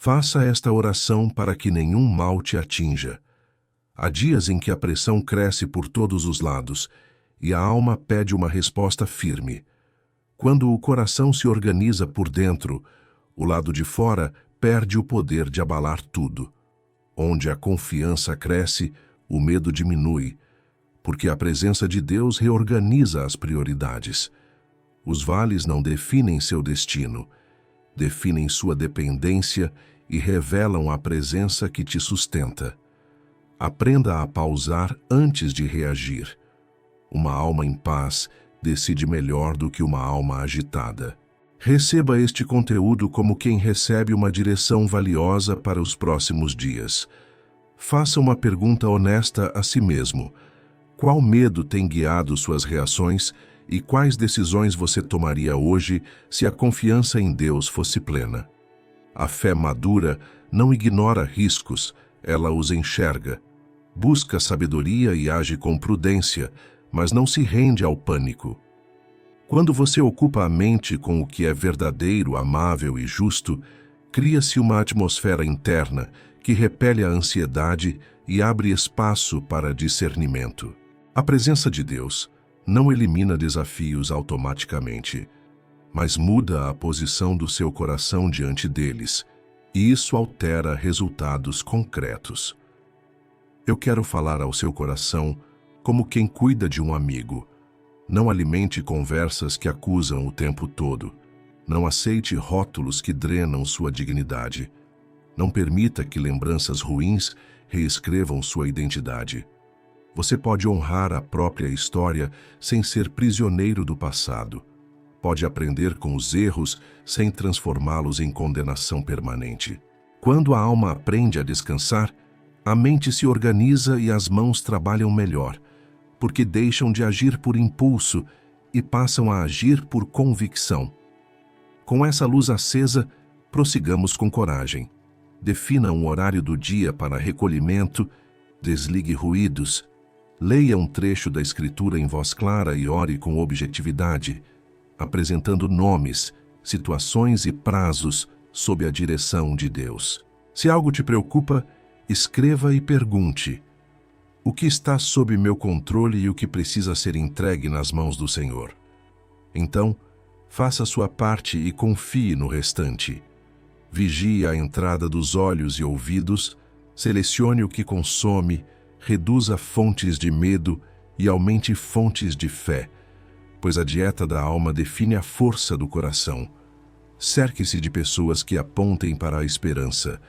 Faça esta oração para que nenhum mal te atinja. Há dias em que a pressão cresce por todos os lados e a alma pede uma resposta firme. Quando o coração se organiza por dentro, o lado de fora perde o poder de abalar tudo. Onde a confiança cresce, o medo diminui, porque a presença de Deus reorganiza as prioridades. Os vales não definem seu destino, definem sua dependência e revelam a presença que te sustenta. Aprenda a pausar antes de reagir. Uma alma em paz decide melhor do que uma alma agitada. Receba este conteúdo como quem recebe uma direção valiosa para os próximos dias. Faça uma pergunta honesta a si mesmo. Qual medo tem guiado suas reações e quais decisões você tomaria hoje se a confiança em Deus fosse plena? A fé madura não ignora riscos, ela os enxerga. Busca sabedoria e age com prudência, mas não se rende ao pânico. Quando você ocupa a mente com o que é verdadeiro, amável e justo, cria-se uma atmosfera interna que repele a ansiedade e abre espaço para discernimento. A presença de Deus não elimina desafios automaticamente, mas muda a posição do seu coração diante deles, e isso altera resultados concretos. Eu quero falar ao seu coração como quem cuida de um amigo. Não alimente conversas que acusam o tempo todo. Não aceite rótulos que drenam sua dignidade. Não permita que lembranças ruins reescrevam sua identidade. Você pode honrar a própria história sem ser prisioneiro do passado. Pode aprender com os erros sem transformá-los em condenação permanente. Quando a alma aprende a descansar, a mente se organiza e as mãos trabalham melhor, porque deixam de agir por impulso e passam a agir por convicção. Com essa luz acesa, prossigamos com coragem. Defina um horário do dia para recolhimento, desligue ruídos, leia um trecho da Escritura em voz clara e ore com objetividade, apresentando nomes, situações e prazos sob a direção de Deus. Se algo te preocupa, escreva e pergunte: o que está sob meu controle e o que precisa ser entregue nas mãos do Senhor? Então, faça a sua parte e confie no restante. Vigie a entrada dos olhos e ouvidos, selecione o que consome, reduza fontes de medo e aumente fontes de fé, pois a dieta da alma define a força do coração. Cerque-se de pessoas que apontem para a esperança,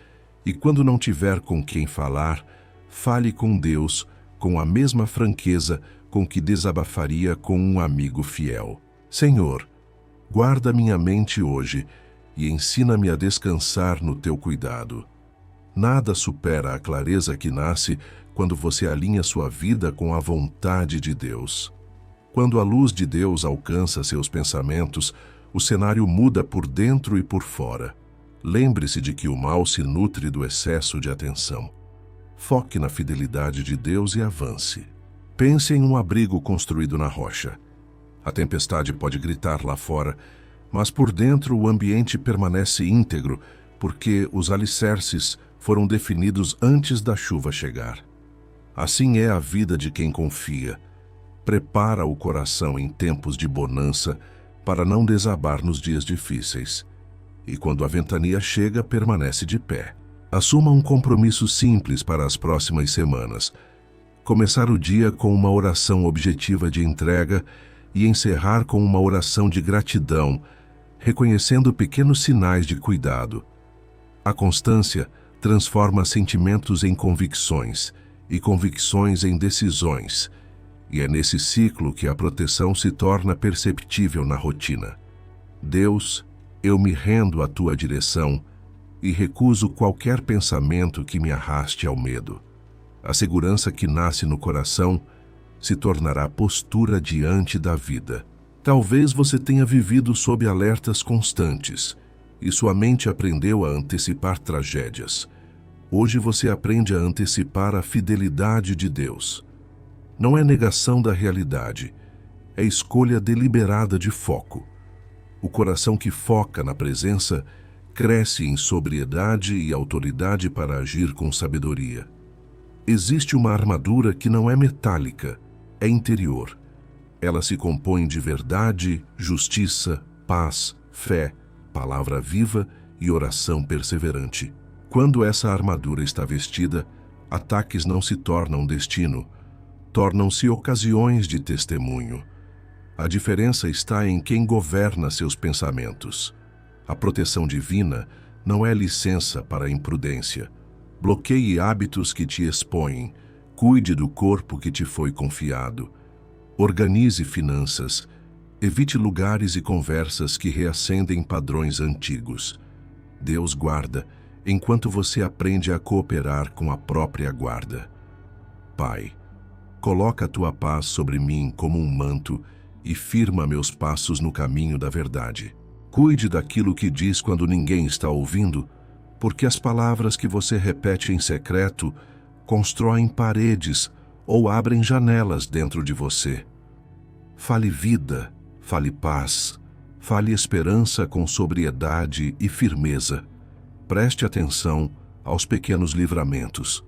e quando não tiver com quem falar, fale com Deus com a mesma franqueza com que desabafaria com um amigo fiel. Senhor, guarda minha mente hoje e ensina-me a descansar no teu cuidado. Nada supera a clareza que nasce quando você alinha sua vida com a vontade de Deus. Quando a luz de Deus alcança seus pensamentos, o cenário muda por dentro e por fora. Lembre-se de que o mal se nutre do excesso de atenção. Foque na fidelidade de Deus e avance. Pense em um abrigo construído na rocha. A tempestade pode gritar lá fora, mas por dentro o ambiente permanece íntegro, porque os alicerces foram definidos antes da chuva chegar. Assim é a vida de quem confia. Prepara o coração em tempos de bonança para não desabar nos dias difíceis. E quando a ventania chega, permanece de pé. Assuma um compromisso simples para as próximas semanas. Começar o dia com uma oração objetiva de entrega e encerrar com uma oração de gratidão, reconhecendo pequenos sinais de cuidado. A constância transforma sentimentos em convicções e convicções em decisões, e é nesse ciclo que a proteção se torna perceptível na rotina. Deus, eu me rendo à tua direção e recuso qualquer pensamento que me arraste ao medo. A segurança que nasce no coração se tornará postura diante da vida. Talvez você tenha vivido sob alertas constantes e sua mente aprendeu a antecipar tragédias. Hoje você aprende a antecipar a fidelidade de Deus. Não é negação da realidade, é escolha deliberada de foco. O coração que foca na presença cresce em sobriedade e autoridade para agir com sabedoria. Existe uma armadura que não é metálica, é interior. Ela se compõe de verdade, justiça, paz, fé, palavra viva e oração perseverante. Quando essa armadura está vestida, ataques não se tornam destino, tornam-se ocasiões de testemunho. A diferença está em quem governa seus pensamentos. A proteção divina não é licença para a imprudência. Bloqueie hábitos que te expõem. Cuide do corpo que te foi confiado. Organize finanças. Evite lugares e conversas que reacendem padrões antigos. Deus guarda enquanto você aprende a cooperar com a própria guarda. Pai, coloca a tua paz sobre mim como um manto e firma meus passos no caminho da verdade. Cuide daquilo que diz quando ninguém está ouvindo, porque as palavras que você repete em secreto constroem paredes ou abrem janelas dentro de você. Fale vida, fale paz, fale esperança com sobriedade e firmeza. Preste atenção aos pequenos livramentos.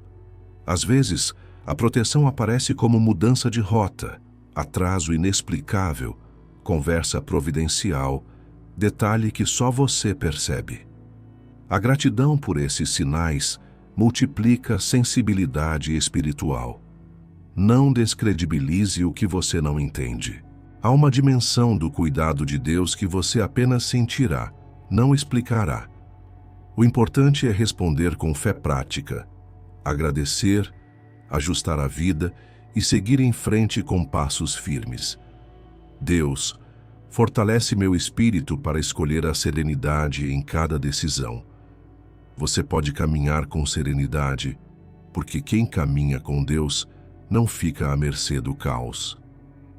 Às vezes, a proteção aparece como mudança de rota, atraso inexplicável, conversa providencial, detalhe que só você percebe. A gratidão por esses sinais multiplica sensibilidade espiritual. Não descredibilize o que você não entende. Há uma dimensão do cuidado de Deus que você apenas sentirá, não explicará. O importante é responder com fé prática, agradecer, ajustar a vida e seguir em frente com passos firmes. Deus, fortalece meu espírito para escolher a serenidade em cada decisão. Você pode caminhar com serenidade, porque quem caminha com Deus não fica à mercê do caos.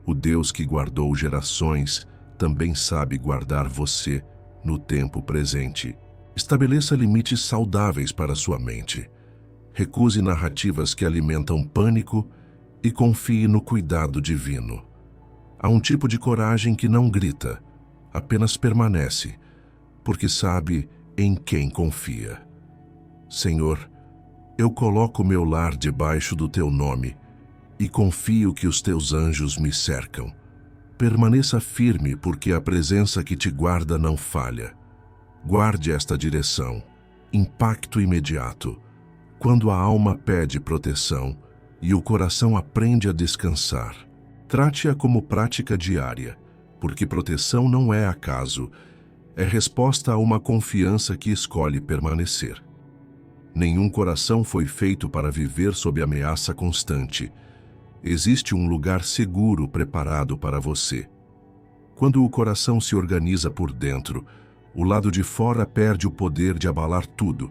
O Deus que guardou gerações também sabe guardar você no tempo presente. Estabeleça limites saudáveis para sua mente. Recuse narrativas que alimentam pânico e confie no cuidado divino. Há um tipo de coragem que não grita, apenas permanece, porque sabe em quem confia. Senhor, eu coloco meu lar debaixo do teu nome e confio que os teus anjos me cercam. Permaneça firme, porque a presença que te guarda não falha. Guarde esta direção. Impacto imediato. Quando a alma pede proteção e o coração aprende a descansar. Trate-a como prática diária, porque proteção não é acaso, é resposta a uma confiança que escolhe permanecer. Nenhum coração foi feito para viver sob ameaça constante. Existe um lugar seguro preparado para você. Quando o coração se organiza por dentro, o lado de fora perde o poder de abalar tudo.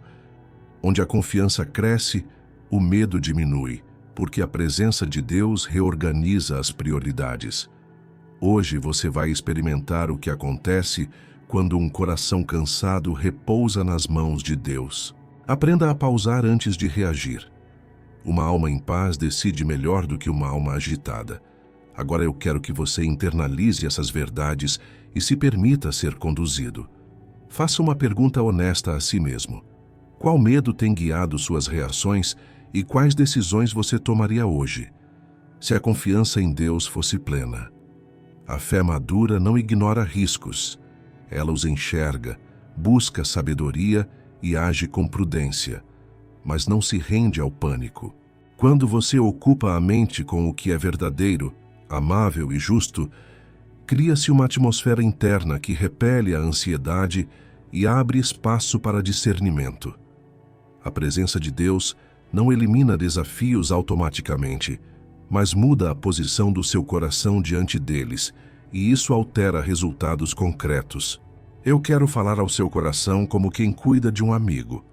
Onde a confiança cresce, o medo diminui, porque a presença de Deus reorganiza as prioridades. Hoje você vai experimentar o que acontece quando um coração cansado repousa nas mãos de Deus. Aprenda a pausar antes de reagir. Uma alma em paz decide melhor do que uma alma agitada. Agora eu quero que você internalize essas verdades e se permita ser conduzido. Faça uma pergunta honesta a si mesmo. Qual medo tem guiado suas reações e quais decisões você tomaria hoje? Se a confiança em Deus fosse plena. A fé madura não ignora riscos. Ela os enxerga, busca sabedoria e age com prudência, mas não se rende ao pânico. Quando você ocupa a mente com o que é verdadeiro, amável e justo, cria-se uma atmosfera interna que repele a ansiedade e abre espaço para discernimento. A presença de Deus não elimina desafios automaticamente, mas muda a posição do seu coração diante deles, e isso altera resultados concretos. Eu quero falar ao seu coração como quem cuida de um amigo.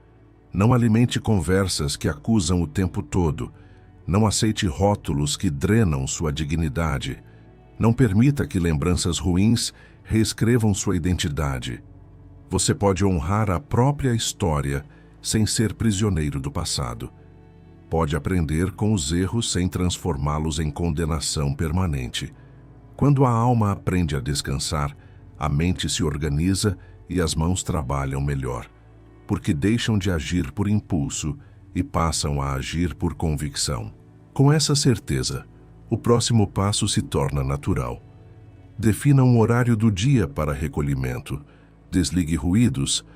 Não alimente conversas que acusam o tempo todo. Não aceite rótulos que drenam sua dignidade. Não permita que lembranças ruins reescrevam sua identidade. Você pode honrar a própria história sem ser prisioneiro do passado. Pode aprender com os erros sem transformá-los em condenação permanente. Quando a alma aprende a descansar, a mente se organiza e as mãos trabalham melhor. porque deixam de agir por impulso e passam a agir por convicção. Com essa certeza, o próximo passo se torna natural. Defina um horário do dia para recolhimento, desligue ruídos,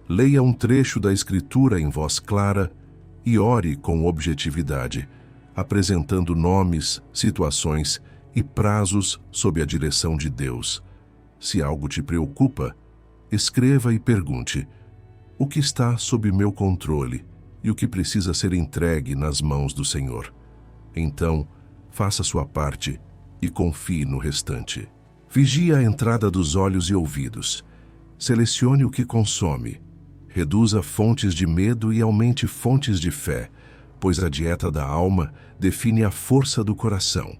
leia um trecho da Escritura em voz clara e ore com objetividade, apresentando nomes, situações e prazos sob a direção de Deus. Se algo te preocupa, escreva e pergunte: o que está sob meu controle e o que precisa ser entregue nas mãos do Senhor? Então, faça sua parte e confie no restante. Vigie a entrada dos olhos e ouvidos. Selecione o que consome. Reduza fontes de medo e aumente fontes de fé, pois a dieta da alma define a força do coração.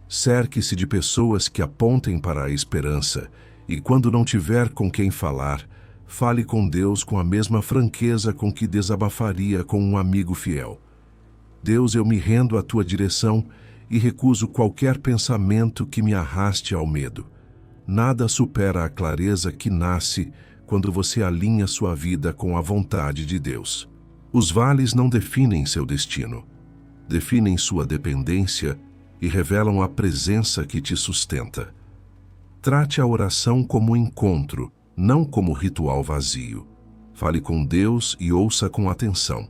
Cerque-se de pessoas que apontem para a esperança e, quando não tiver com quem falar, fale com Deus com a mesma franqueza com que desabafaria com um amigo fiel. Deus, eu me rendo à tua direção e recuso qualquer pensamento que me arraste ao medo. Nada supera a clareza que nasce quando você alinha sua vida com a vontade de Deus. Os vales não definem seu destino, definem sua dependência e revelam a presença que te sustenta. Trate a oração como um encontro, não como ritual vazio. Fale com Deus e ouça com atenção.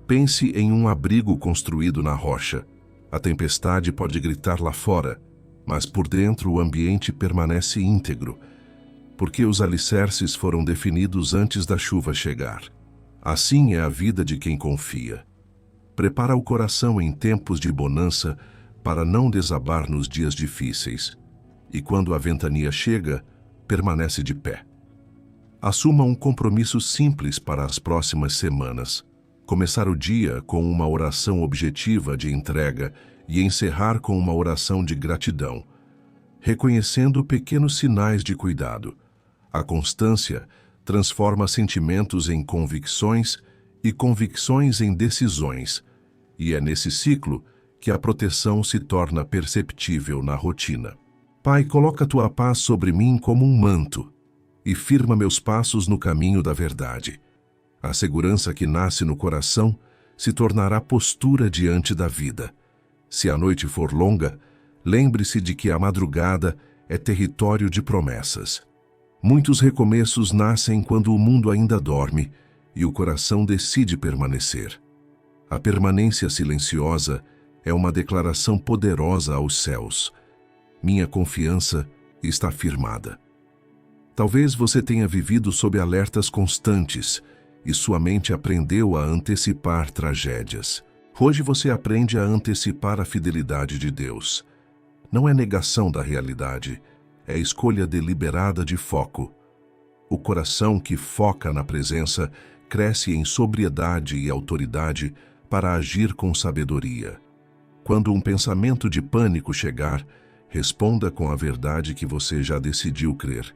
Pense em um abrigo construído na rocha. A tempestade pode gritar lá fora, mas por dentro o ambiente permanece íntegro, porque os alicerces foram definidos antes da chuva chegar. Assim é a vida de quem confia. Prepara o coração em tempos de bonança para não desabar nos dias difíceis, e quando a ventania chega, permanece de pé. Assuma um compromisso simples para as próximas semanas. Começar o dia com uma oração objetiva de entrega e encerrar com uma oração de gratidão, reconhecendo pequenos sinais de cuidado. A constância transforma sentimentos em convicções e convicções em decisões, e é nesse ciclo que a proteção se torna perceptível na rotina. Pai, coloca tua paz sobre mim como um manto e firma meus passos no caminho da verdade. A segurança que nasce no coração se tornará postura diante da vida. Se a noite for longa, lembre-se de que a madrugada é território de promessas. Muitos recomeços nascem quando o mundo ainda dorme e o coração decide permanecer. A permanência silenciosa é uma declaração poderosa aos céus. Minha confiança está firmada. Talvez você tenha vivido sob alertas constantes e sua mente aprendeu a antecipar tragédias. Hoje você aprende a antecipar a fidelidade de Deus. Não é negação da realidade, é escolha deliberada de foco. O coração que foca na presença cresce em sobriedade e autoridade para agir com sabedoria. Quando um pensamento de pânico chegar, responda com a verdade que você já decidiu crer.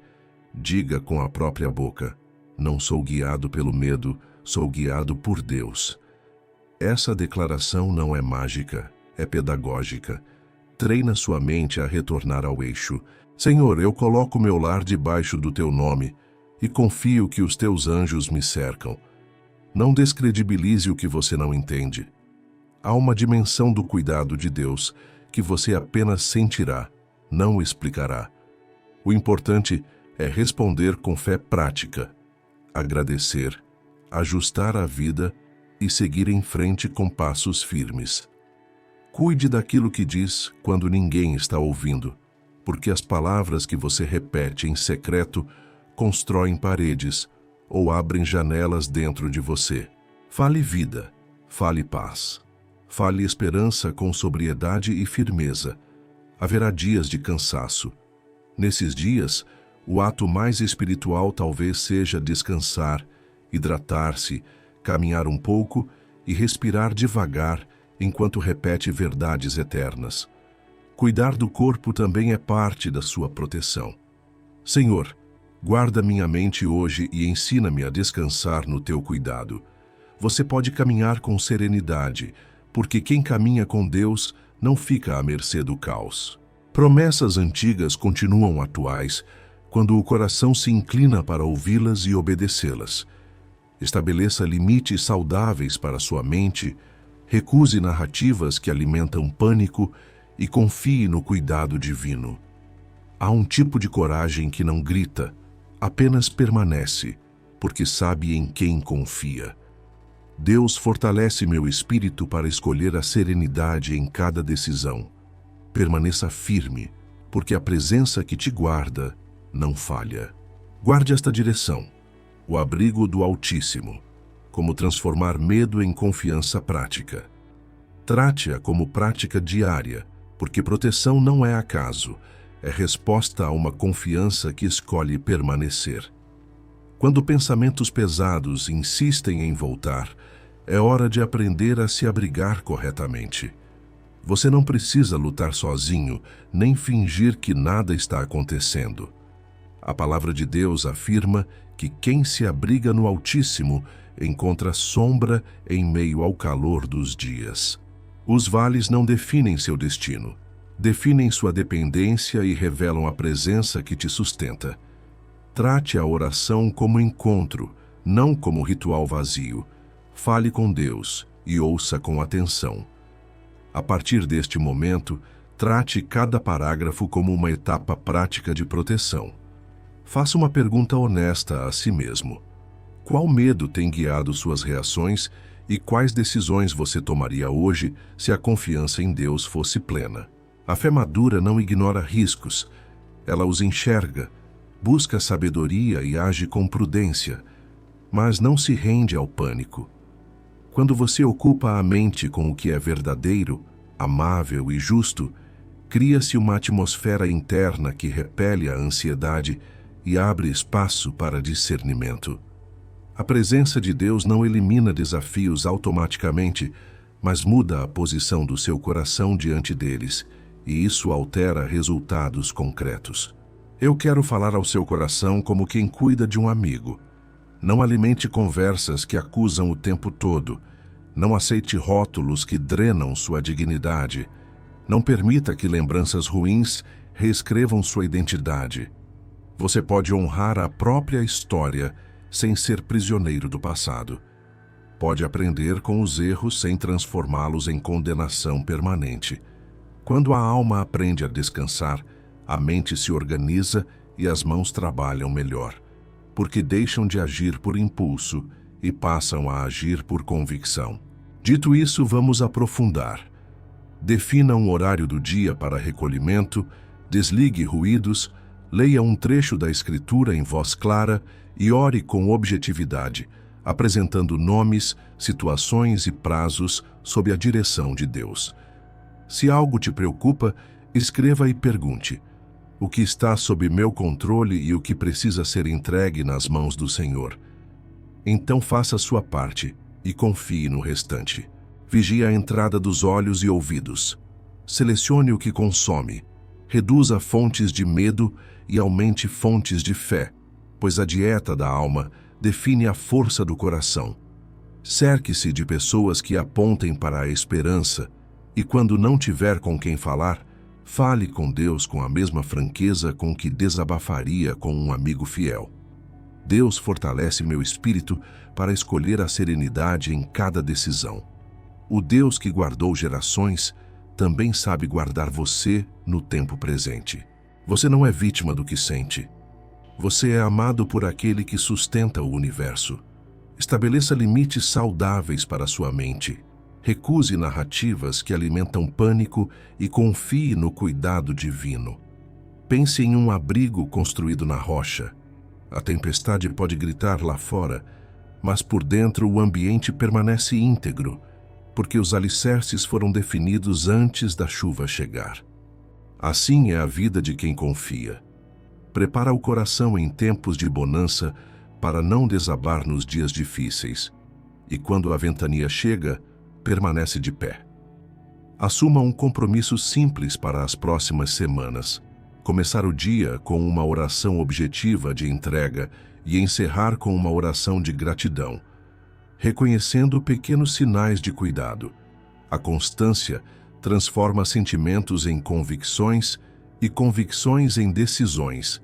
Diga com a própria boca: não sou guiado pelo medo, sou guiado por Deus. Essa declaração não é mágica, é pedagógica. Treina sua mente a retornar ao eixo. Senhor, eu coloco meu lar debaixo do teu nome e confio que os teus anjos me cercam. Não descredibilize o que você não entende. Há uma dimensão do cuidado de Deus que você apenas sentirá, não explicará. O importante é responder com fé prática, agradecer, ajustar a vida e seguir em frente com passos firmes. Cuide daquilo que diz quando ninguém está ouvindo, porque as palavras que você repete em secreto constroem paredes ou abrem janelas dentro de você. Fale vida, fale paz, fale esperança com sobriedade e firmeza. Haverá dias de cansaço. Nesses dias, o ato mais espiritual talvez seja descansar, hidratar-se, caminhar um pouco e respirar devagar enquanto repete verdades eternas. Cuidar do corpo também é parte da sua proteção. Senhor, guarda minha mente hoje e ensina-me a descansar no teu cuidado. Você pode caminhar com serenidade, porque quem caminha com Deus não fica à mercê do caos. Promessas antigas continuam atuais quando o coração se inclina para ouvi-las e obedecê-las. Estabeleça limites saudáveis para sua mente, recuse narrativas que alimentam pânico e confie no cuidado divino. Há um tipo de coragem que não grita, apenas permanece, porque sabe em quem confia. Deus fortalece meu espírito para escolher a serenidade em cada decisão. Permaneça firme, porque a presença que te guarda não falha. Guarde esta direção, o abrigo do Altíssimo, como transformar medo em confiança prática. Trate-a como prática diária, porque proteção não é acaso, é resposta a uma confiança que escolhe permanecer. Quando pensamentos pesados insistem em voltar, é hora de aprender a se abrigar corretamente. Você não precisa lutar sozinho, nem fingir que nada está acontecendo. A palavra de Deus afirma que quem se abriga no Altíssimo encontra sombra em meio ao calor dos dias. Os vales não definem seu destino, definem sua dependência e revelam a presença que te sustenta. Trate a oração como encontro, não como ritual vazio. Fale com Deus e ouça com atenção. A partir deste momento, trate cada parágrafo como uma etapa prática de proteção. Faça uma pergunta honesta a si mesmo. Qual medo tem guiado suas reações e quais decisões você tomaria hoje se a confiança em Deus fosse plena? A fé madura não ignora riscos. Ela os enxerga, busca sabedoria e age com prudência, mas não se rende ao pânico. Quando você ocupa a mente com o que é verdadeiro, amável e justo, cria-se uma atmosfera interna que repele a ansiedade e abre espaço para discernimento. A presença de Deus não elimina desafios automaticamente, mas muda a posição do seu coração diante deles, e isso altera resultados concretos. Eu quero falar ao seu coração como quem cuida de um amigo. Não alimente conversas que acusam o tempo todo. Não aceite rótulos que drenam sua dignidade. Não permita que lembranças ruins reescrevam sua identidade. Você pode honrar a própria história sem ser prisioneiro do passado. Pode aprender com os erros sem transformá-los em condenação permanente. Quando a alma aprende a descansar, a mente se organiza e as mãos trabalham melhor, porque deixam de agir por impulso e passam a agir por convicção. Dito isso, vamos aprofundar. Defina um horário do dia para recolhimento, desligue ruídos, leia um trecho da Escritura em voz clara e ore com objetividade, apresentando nomes, situações e prazos sob a direção de Deus. Se algo te preocupa, escreva e pergunte: o que está sob meu controle e o que precisa ser entregue nas mãos do Senhor? Então faça a sua parte e confie no restante. Vigie a entrada dos olhos e ouvidos. Selecione o que consome. Reduza fontes de medo e aumente fontes de fé, pois a dieta da alma define a força do coração. Cerque-se de pessoas que apontem para a esperança e, quando não tiver com quem falar, fale com Deus com a mesma franqueza com que desabafaria com um amigo fiel. Deus fortalece meu espírito para escolher a serenidade em cada decisão. O Deus que guardou gerações também sabe guardar você no tempo presente. Você não é vítima do que sente. Você é amado por aquele que sustenta o universo. Estabeleça limites saudáveis para sua mente. Recuse narrativas que alimentam pânico e confie no cuidado divino. Pense em um abrigo construído na rocha. A tempestade pode gritar lá fora, mas por dentro o ambiente permanece íntegro, porque os alicerces foram definidos antes da chuva chegar. Assim é a vida de quem confia. Prepara o coração em tempos de bonança para não desabar nos dias difíceis, e quando a ventania chega, permanece de pé. Assuma um compromisso simples para as próximas semanas. Começar o dia com uma oração objetiva de entrega e encerrar com uma oração de gratidão, reconhecendo pequenos sinais de cuidado. A constância transforma sentimentos em convicções e convicções em decisões,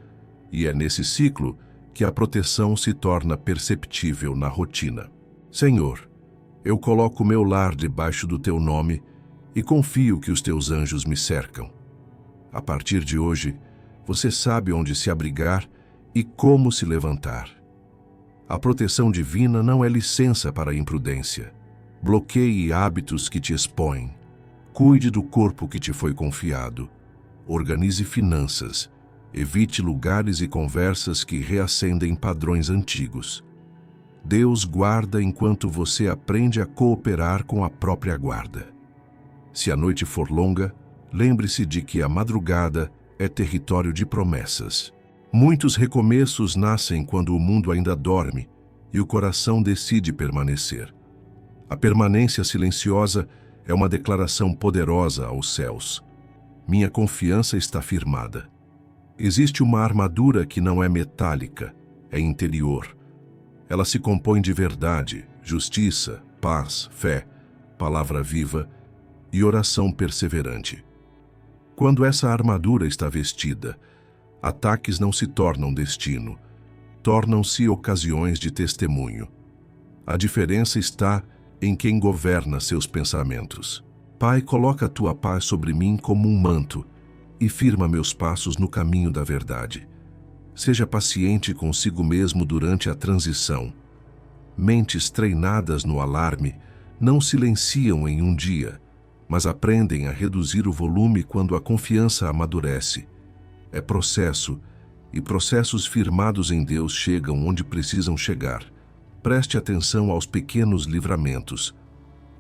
e é nesse ciclo que a proteção se torna perceptível na rotina. Senhor, eu coloco meu lar debaixo do teu nome e confio que os teus anjos me cercam. A partir de hoje, você sabe onde se abrigar e como se levantar. A proteção divina não é licença para a imprudência. Bloqueie hábitos que te expõem. Cuide do corpo que te foi confiado. Organize finanças. Evite lugares e conversas que reacendem padrões antigos. Deus guarda enquanto você aprende a cooperar com a própria guarda. Se a noite for longa, lembre-se de que a madrugada é território de promessas. Muitos recomeços nascem quando o mundo ainda dorme e o coração decide permanecer. A permanência silenciosa é uma declaração poderosa aos céus. Minha confiança está firmada. Existe uma armadura que não é metálica, é interior. Ela se compõe de verdade, justiça, paz, fé, palavra viva e oração perseverante. Quando essa armadura está vestida, ataques não se tornam destino, tornam-se ocasiões de testemunho. A diferença está em quem governa seus pensamentos. Pai, coloca a tua paz sobre mim como um manto e firma meus passos no caminho da verdade. Seja paciente consigo mesmo durante a transição. Mentes treinadas no alarme não silenciam em um dia, mas aprendem a reduzir o volume quando a confiança amadurece. É processo, e processos firmados em Deus chegam onde precisam chegar. Preste atenção aos pequenos livramentos.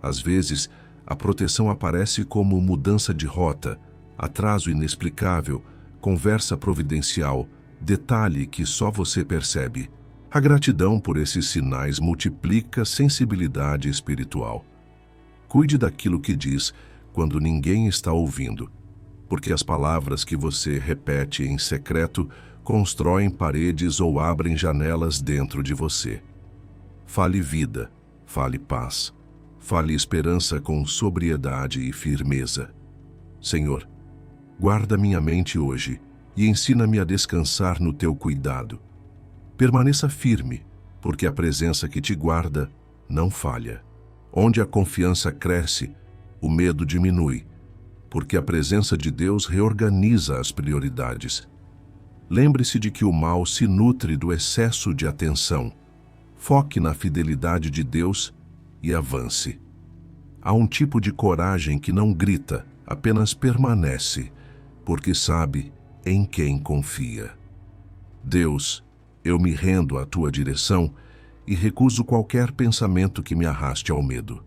Às vezes, a proteção aparece como mudança de rota, atraso inexplicável, conversa providencial, detalhe que só você percebe. A gratidão por esses sinais multiplica sensibilidade espiritual. Cuide daquilo que diz quando ninguém está ouvindo, porque as palavras que você repete em secreto constroem paredes ou abrem janelas dentro de você. Fale vida, fale paz, fale esperança com sobriedade e firmeza. Senhor, guarda minha mente hoje e ensina-me a descansar no teu cuidado. Permaneça firme, porque a presença que te guarda não falha. Onde a confiança cresce, o medo diminui, porque a presença de Deus reorganiza as prioridades. Lembre-se de que o mal se nutre do excesso de atenção. Foque na fidelidade de Deus e avance. Há um tipo de coragem que não grita, apenas permanece, porque sabe em quem confia. Deus, eu me rendo à tua direção e recuso qualquer pensamento que me arraste ao medo.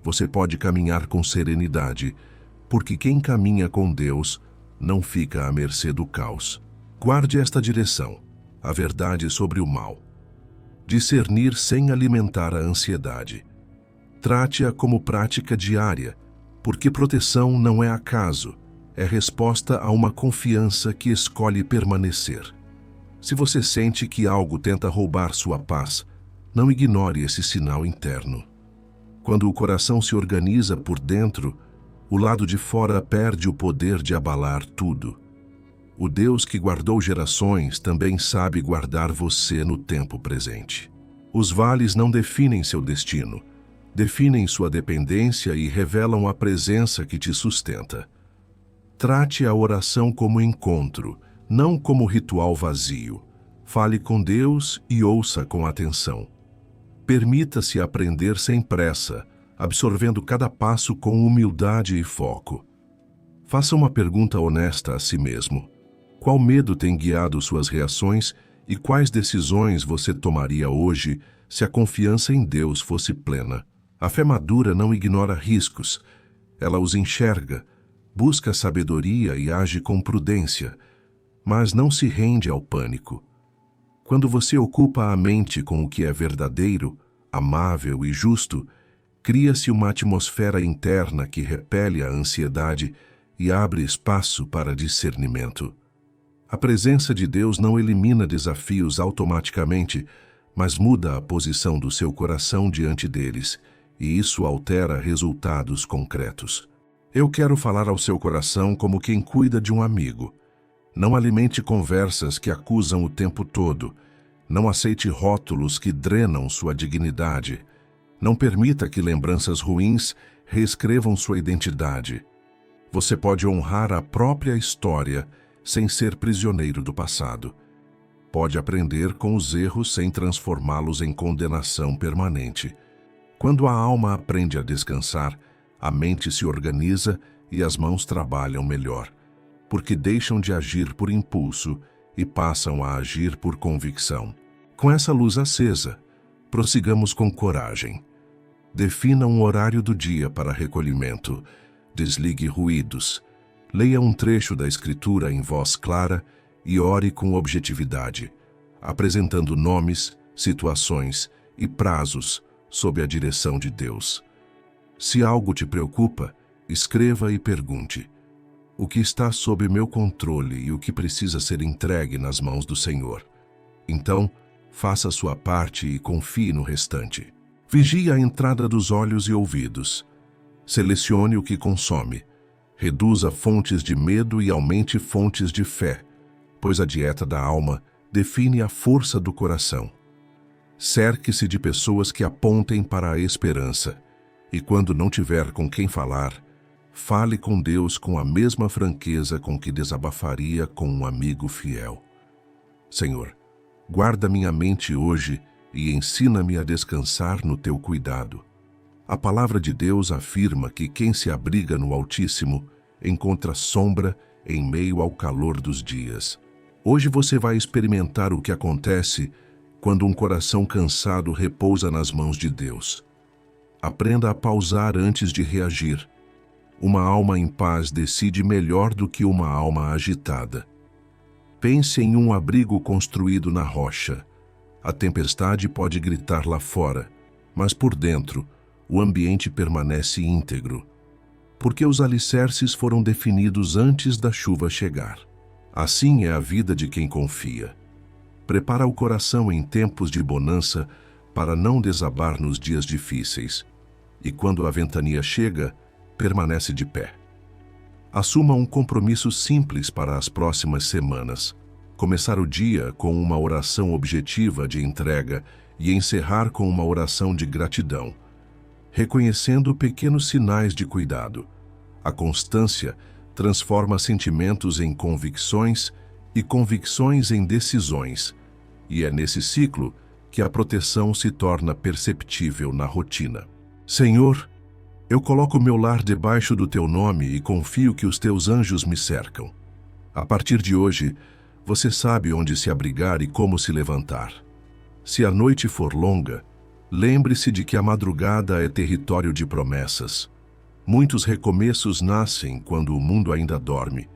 Você pode caminhar com serenidade, porque quem caminha com Deus não fica à mercê do caos. Guarde esta direção, a verdade sobre o mal. Discernir sem alimentar a ansiedade. Trate-a como prática diária, porque proteção não é acaso, é resposta a uma confiança que escolhe permanecer. Se você sente que algo tenta roubar sua paz, não ignore esse sinal interno. Quando o coração se organiza por dentro, o lado de fora perde o poder de abalar tudo. O Deus que guardou gerações também sabe guardar você no tempo presente. Os vales não definem seu destino, definem sua dependência e revelam a presença que te sustenta. Trate a oração como encontro, não como ritual vazio. Fale com Deus e ouça com atenção. Permita-se aprender sem pressa, absorvendo cada passo com humildade e foco. Faça uma pergunta honesta a si mesmo. Qual medo tem guiado suas reações e quais decisões você tomaria hoje se a confiança em Deus fosse plena? A fé madura não ignora riscos. Ela os enxerga, busca sabedoria e age com prudência, mas não se rende ao pânico. Quando você ocupa a mente com o que é verdadeiro, amável e justo, cria-se uma atmosfera interna que repele a ansiedade e abre espaço para discernimento. A presença de Deus não elimina desafios automaticamente, mas muda a posição do seu coração diante deles, e isso altera resultados concretos. Eu quero falar ao seu coração como quem cuida de um amigo. Não alimente conversas que acusam o tempo todo, Não aceite rótulos que drenam sua dignidade. Não permita que lembranças ruins reescrevam sua identidade. Você pode honrar a própria história sem ser prisioneiro do passado. Pode aprender com os erros sem transformá-los em condenação permanente. Quando a alma aprende a descansar, a mente se organiza e as mãos trabalham melhor, porque deixam de agir por impulso e passam a agir por convicção. Com essa luz acesa, prossigamos com coragem. Defina um horário do dia para recolhimento. Desligue ruídos. Leia um trecho da Escritura em voz clara e ore com objetividade, apresentando nomes, situações e prazos sob a direção de Deus. Se algo te preocupa, escreva e pergunte: o que está sob meu controle e o que precisa ser entregue nas mãos do Senhor? Então, faça a sua parte e confie no restante. Vigie a entrada dos olhos e ouvidos. Selecione o que consome. Reduza fontes de medo e aumente fontes de fé, pois a dieta da alma define a força do coração. Cerque-se de pessoas que apontem para a esperança, e quando não tiver com quem falar, fale com Deus com a mesma franqueza com que desabafaria com um amigo fiel. Senhor, guarda minha mente hoje e ensina-me a descansar no teu cuidado. A palavra de Deus afirma que quem se abriga no Altíssimo encontra sombra em meio ao calor dos dias. Hoje você vai experimentar o que acontece quando um coração cansado repousa nas mãos de Deus. Aprenda a pausar antes de reagir. Uma alma em paz decide melhor do que uma alma agitada. Pense em um abrigo construído na rocha. A tempestade pode gritar lá fora, mas por dentro, o ambiente permanece íntegro, porque os alicerces foram definidos antes da chuva chegar. Assim é a vida de quem confia. Prepara o coração em tempos de bonança para não desabar nos dias difíceis, e quando a ventania chega, permanece de pé. Assuma um compromisso simples para as próximas semanas. Começar o dia com uma oração objetiva de entrega e encerrar com uma oração de gratidão, reconhecendo pequenos sinais de cuidado. A constância transforma sentimentos em convicções e convicções em decisões, e é nesse ciclo que a proteção se torna perceptível na rotina. Senhor, eu coloco meu lar debaixo do teu nome e confio que os teus anjos me cercam. A partir de hoje, você sabe onde se abrigar e como se levantar. Se a noite for longa, lembre-se de que a madrugada é território de promessas. Muitos recomeços nascem quando o mundo ainda dorme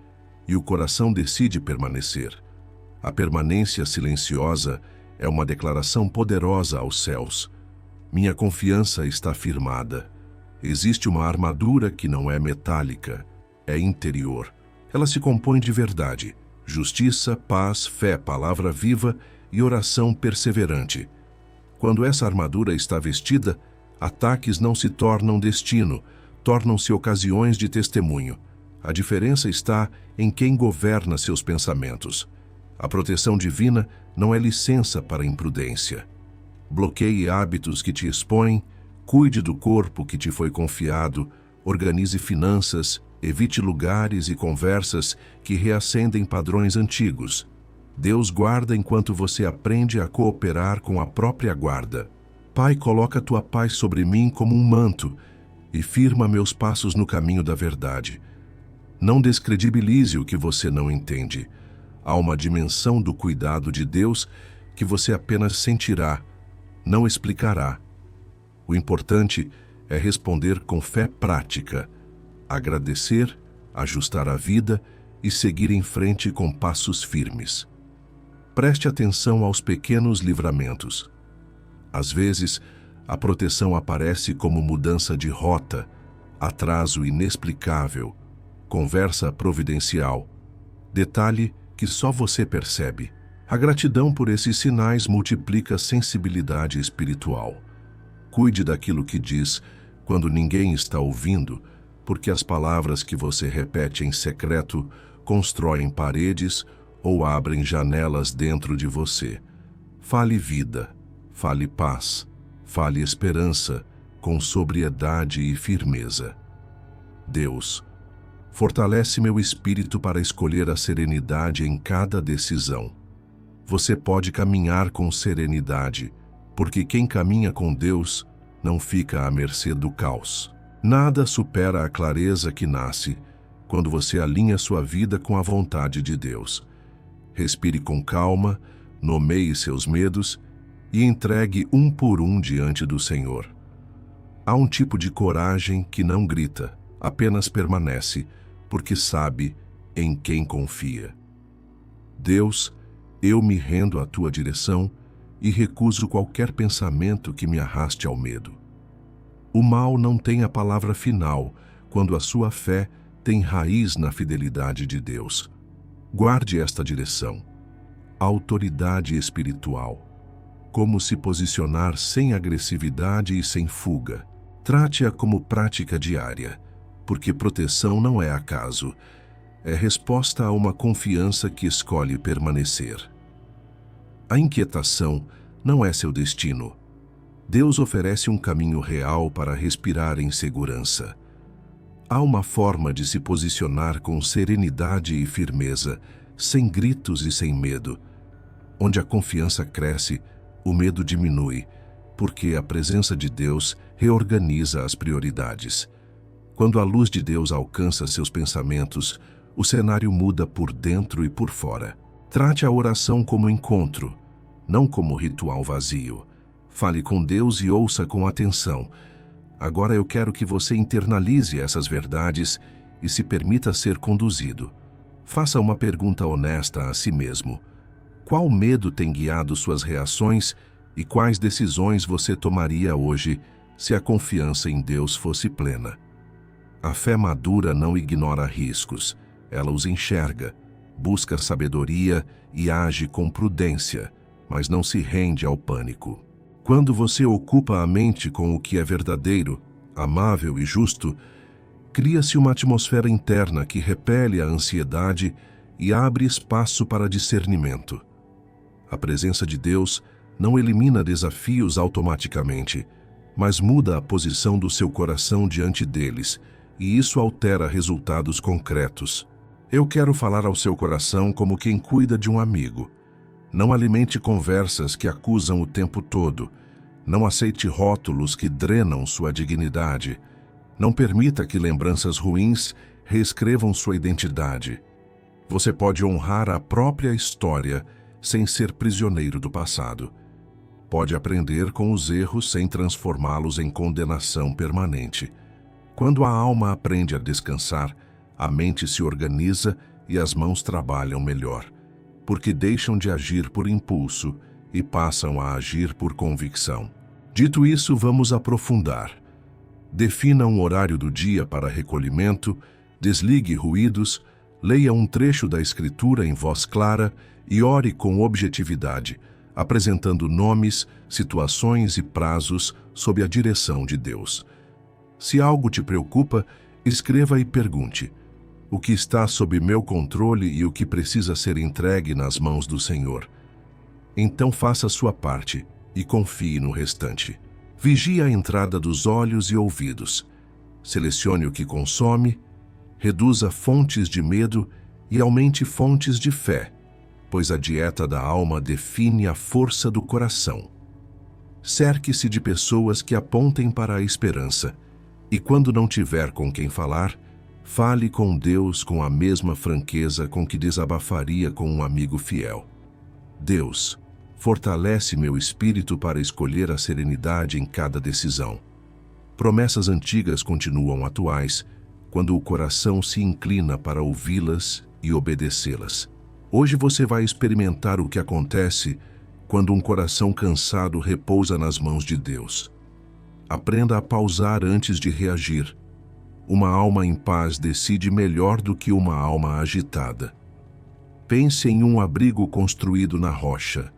e o coração decide permanecer. A permanência silenciosa é uma declaração poderosa aos céus. Minha confiança está firmada. Existe uma armadura que não é metálica, é interior. Ela se compõe de verdade, justiça, paz, fé, palavra viva e oração perseverante. Quando essa armadura está vestida, ataques não se tornam destino, tornam-se ocasiões de testemunho. A diferença está em quem governa seus pensamentos. A proteção divina não é licença para imprudência. Bloqueie hábitos que te expõem, cuide do corpo que te foi confiado, organize finanças, evite lugares e conversas que reacendem padrões antigos. Deus guarda enquanto você aprende a cooperar com a própria guarda. Pai, coloca tua paz sobre mim como um manto e firma meus passos no caminho da verdade. Não descredibilize o que você não entende. Há uma dimensão do cuidado de Deus que você apenas sentirá, não explicará. O importante é responder com fé prática, agradecer, ajustar a vida e seguir em frente com passos firmes. Preste atenção aos pequenos livramentos. Às vezes, a proteção aparece como mudança de rota, atraso inexplicável, conversa providencial, detalhe que só você percebe. A gratidão por esses sinais multiplica a sensibilidade espiritual. Cuide daquilo que diz quando ninguém está ouvindo, porque as palavras que você repete em secreto constroem paredes ou abrem janelas dentro de você. Fale vida, fale paz, fale esperança, com sobriedade e firmeza. Deus, fortalece meu espírito para escolher a serenidade em cada decisão. Você pode caminhar com serenidade, porque quem caminha com Deus não fica à mercê do caos. Nada supera a clareza que nasce quando você alinha sua vida com a vontade de Deus. Respire com calma, nomeie seus medos e entregue um por um diante do Senhor. Há um tipo de coragem que não grita, apenas permanece, porque sabe em quem confia. Deus, eu me rendo à tua direção e recuso qualquer pensamento que me arraste ao medo. O mal não tem a palavra final quando a sua fé tem raiz na fidelidade de Deus. Guarde esta direção. Autoridade espiritual. Como se posicionar sem agressividade e sem fuga. Trate-a como prática diária, porque proteção não é acaso, é resposta a uma confiança que escolhe permanecer. A inquietação não é seu destino. Deus oferece um caminho real para respirar em segurança. Há uma forma de se posicionar com serenidade e firmeza, sem gritos e sem medo. Onde a confiança cresce, o medo diminui, porque a presença de Deus reorganiza as prioridades. Quando a luz de Deus alcança seus pensamentos, o cenário muda por dentro e por fora. Trate a oração como encontro, não como ritual vazio. Fale com Deus e ouça com atenção. Agora eu quero que você internalize essas verdades e se permita ser conduzido. Faça uma pergunta honesta a si mesmo. Qual medo tem guiado suas reações e quais decisões você tomaria hoje se a confiança em Deus fosse plena? A fé madura não ignora riscos, ela os enxerga, busca sabedoria e age com prudência, mas não se rende ao pânico. Quando você ocupa a mente com o que é verdadeiro, amável e justo, cria-se uma atmosfera interna que repele a ansiedade e abre espaço para discernimento. A presença de Deus não elimina desafios automaticamente, mas muda a posição do seu coração diante deles, e isso altera resultados concretos. Eu quero falar ao seu coração como quem cuida de um amigo. Não alimente conversas que acusam o tempo todo. Não aceite rótulos que drenam sua dignidade. Não permita que lembranças ruins reescrevam sua identidade. Você pode honrar a própria história sem ser prisioneiro do passado. Pode aprender com os erros sem transformá-los em condenação permanente. Quando a alma aprende a descansar, a mente se organiza e as mãos trabalham melhor, porque deixam de agir por impulso e passam a agir por convicção. Dito isso, vamos aprofundar. Defina um horário do dia para recolhimento, desligue ruídos, leia um trecho da Escritura em voz clara e ore com objetividade, apresentando nomes, situações e prazos sob a direção de Deus. Se algo te preocupa, escreva e pergunte: o que está sob meu controle e o que precisa ser entregue nas mãos do Senhor? Então faça a sua parte e confie no restante. Vigie a entrada dos olhos e ouvidos. Selecione o que consome, reduza fontes de medo e aumente fontes de fé, pois a dieta da alma define a força do coração. Cerque-se de pessoas que apontem para a esperança, e quando não tiver com quem falar, fale com Deus com a mesma franqueza com que desabafaria com um amigo fiel. Deus, fortalece meu espírito para escolher a serenidade em cada decisão. Promessas antigas continuam atuais quando o coração se inclina para ouvi-las e obedecê-las. Hoje você vai experimentar o que acontece quando um coração cansado repousa nas mãos de Deus. Aprenda a pausar antes de reagir. Uma alma em paz decide melhor do que uma alma agitada. Pense em um abrigo construído na rocha.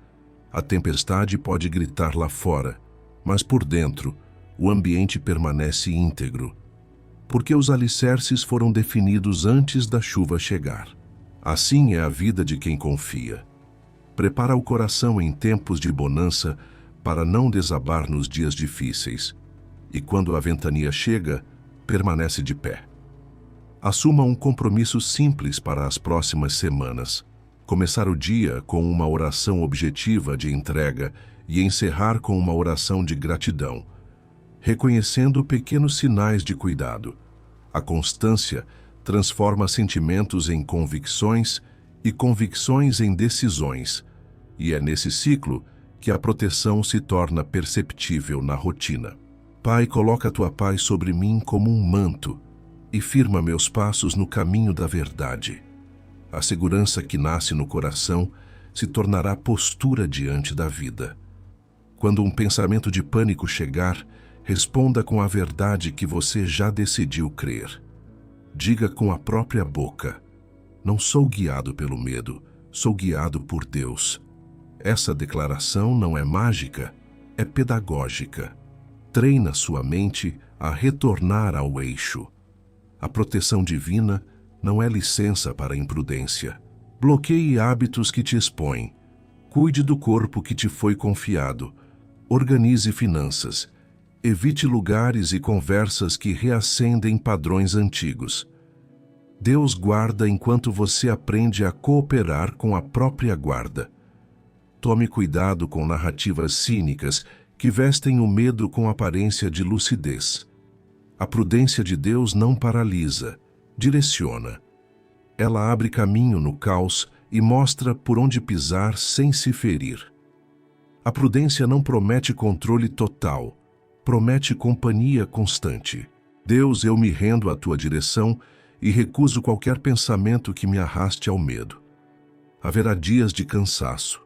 A tempestade pode gritar lá fora, mas por dentro, o ambiente permanece íntegro, porque os alicerces foram definidos antes da chuva chegar. Assim é a vida de quem confia. Prepara o coração em tempos de bonança para não desabar nos dias difíceis. E quando a ventania chega, permanece de pé. Assuma um compromisso simples para as próximas semanas. Começar o dia com uma oração objetiva de entrega e encerrar com uma oração de gratidão, reconhecendo pequenos sinais de cuidado. A constância transforma sentimentos em convicções e convicções em decisões, e é nesse ciclo que a proteção se torna perceptível na rotina. Pai, coloca a tua paz sobre mim como um manto e firma meus passos no caminho da verdade. A segurança que nasce no coração se tornará postura diante da vida. Quando um pensamento de pânico chegar, responda com a verdade que você já decidiu crer. Diga com a própria boca: não sou guiado pelo medo, sou guiado por Deus. Essa declaração não é mágica, é pedagógica. Treina sua mente a retornar ao eixo. A proteção divina não é licença para a imprudência. Bloqueie hábitos que te expõem. Cuide do corpo que te foi confiado. Organize finanças. Evite lugares e conversas que reacendem padrões antigos. Deus guarda enquanto você aprende a cooperar com a própria guarda. Tome cuidado com narrativas cínicas que vestem o medo com aparência de lucidez. A prudência de Deus não paralisa, direciona. Ela abre caminho no caos e mostra por onde pisar sem se ferir. A prudência não promete controle total, promete companhia constante. Deus, eu me rendo à tua direção e recuso qualquer pensamento que me arraste ao medo. Haverá dias de cansaço.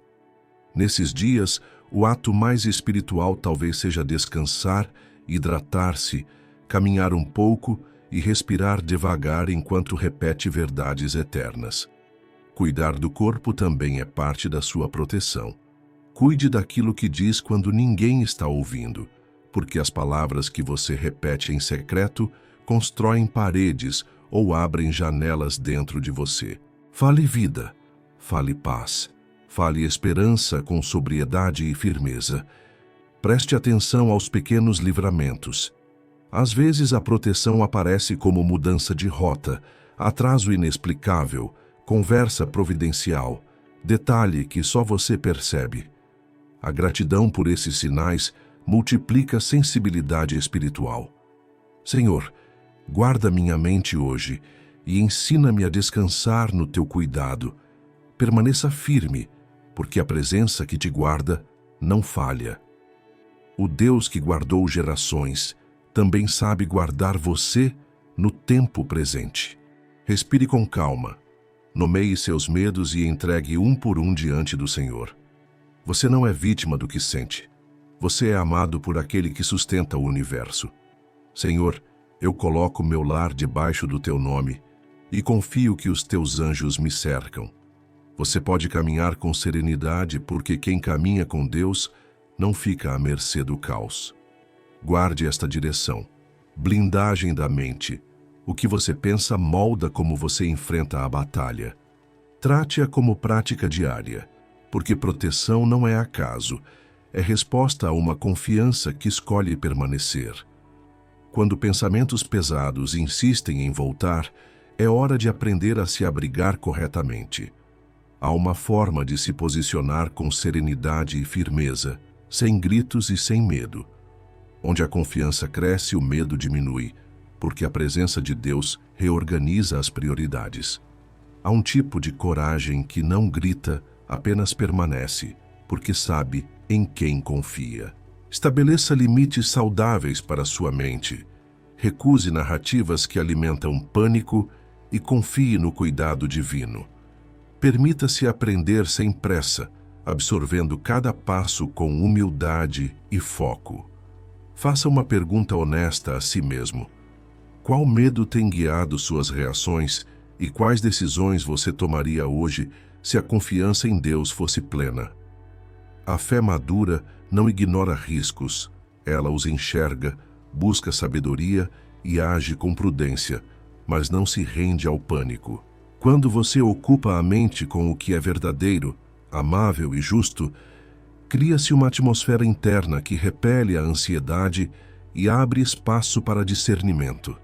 Nesses dias, o ato mais espiritual talvez seja descansar, hidratar-se, caminhar um pouco e respirar devagar enquanto repete verdades eternas. Cuidar do corpo também é parte da sua proteção. Cuide daquilo que diz quando ninguém está ouvindo, porque as palavras que você repete em secreto constroem paredes ou abrem janelas dentro de você. Fale vida, fale paz, fale esperança com sobriedade e firmeza. Preste atenção aos pequenos livramentos. Às vezes a proteção aparece como mudança de rota, atraso inexplicável, conversa providencial, detalhe que só você percebe. A gratidão por esses sinais multiplica a sensibilidade espiritual. Senhor, guarda minha mente hoje e ensina-me a descansar no teu cuidado. Permaneça firme, porque a presença que te guarda não falha. O Deus que guardou gerações também sabe guardar você no tempo presente. Respire com calma, nomeie seus medos e entregue um por um diante do Senhor. Você não é vítima do que sente. Você é amado por aquele que sustenta o universo. Senhor, eu coloco meu lar debaixo do teu nome e confio que os teus anjos me cercam. Você pode caminhar com serenidade, porque quem caminha com Deus não fica à mercê do caos. Guarde esta direção. Blindagem da mente. O que você pensa molda como você enfrenta a batalha. Trate-a como prática diária, porque proteção não é acaso, é resposta a uma confiança que escolhe permanecer. Quando pensamentos pesados insistem em voltar, é hora de aprender a se abrigar corretamente. Há uma forma de se posicionar com serenidade e firmeza, sem gritos e sem medo. Onde a confiança cresce, o medo diminui, porque a presença de Deus reorganiza as prioridades. Há um tipo de coragem que não grita, apenas permanece, porque sabe em quem confia. Estabeleça limites saudáveis para sua mente. Recuse narrativas que alimentam pânico e confie no cuidado divino. Permita-se aprender sem pressa, absorvendo cada passo com humildade e foco. Faça uma pergunta honesta a si mesmo. Qual medo tem guiado suas reações e quais decisões você tomaria hoje se a confiança em Deus fosse plena? A fé madura não ignora riscos. Ela os enxerga, busca sabedoria e age com prudência, mas não se rende ao pânico. Quando você ocupa a mente com o que é verdadeiro, amável e justo, cria-se uma atmosfera interna que repele a ansiedade e abre espaço para discernimento.